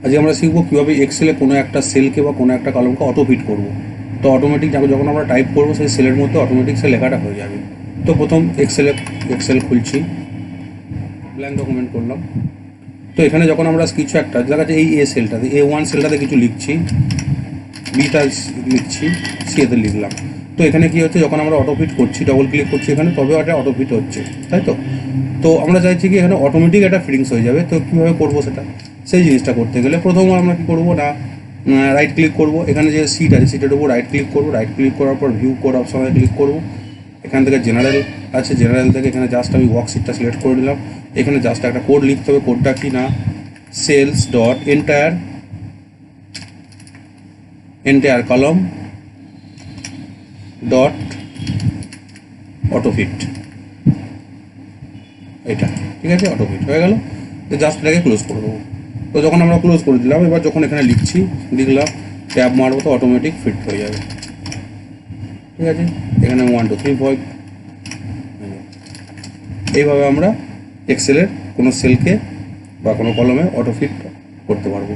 আজকে আমরা শিখবো কীভাবে এক্সেলে কোনো একটা সেলকে বা কোনো একটা কলমকে অটোফিট করবো। তো অটোমেটিক যখন আমরা টাইপ করবো সেই সেলের মধ্যে অটোমেটিক সে লেখাটা হয়ে যাবে। তো প্রথম এক্সেল খুলছি, ব্ল্যাঙ্ক ডকুমেন্ট করলাম। তো এখানে যখন আমরা কিছু একটা দেখা যাচ্ছে এই সেলটাতে A1 সেলটাতে কিছু লিখছি, বিটা লিখছি, সিতে লিখলাম। তো এখানে কী হচ্ছে, যখন আমরা অটোফিট করছি ডবল ক্লিক করছি এখানে, তবে এটা অটোফিট হচ্ছে, তাই তো। তো আমরা চাইছি কি এখানে অটোমেটিক একটা ফিটিংস হয়ে যাবে। তো কীভাবে করবো সেটা, সেই জিনিসটা করতে গেলে প্রথম আমরা কী করবো না, রাইট ক্লিক করবো, এখানে যে সিট আছে সিটের উপর রাইট ক্লিক করবো, রাইট ক্লিক করার পর ভিউ কোড অপশনে ক্লিক করবো। এখান থেকে জেনারেল আছে, জেনারেল থেকে এখানে জাস্ট আমি ওয়ার্কশিটটা সিলেক্ট করে দিলাম। এখানে জাস্ট একটা কোড লিখতে হবে, কোডটা কি না, সেলস ডট এন্টায়ার কলম ডট অটোফিট, এটা ঠিক আছে, অটোফিট হয়ে গেল। তো জাস্ট এটাকে ক্লোজ করে দেবো। তো যখন আমরা ক্লোজ করে দিলাম, এবার যখন এখানে লিখলাম ট্যাব মারবো তো অটোমেটিক ফিট হয়ে যাবে, ঠিক আছে। এখানে 1 2 3 5 এইভাবে আমরা এক্সেলের কোনো সেলকে বা কোনো কলমে অটোফিট করতে পারবো।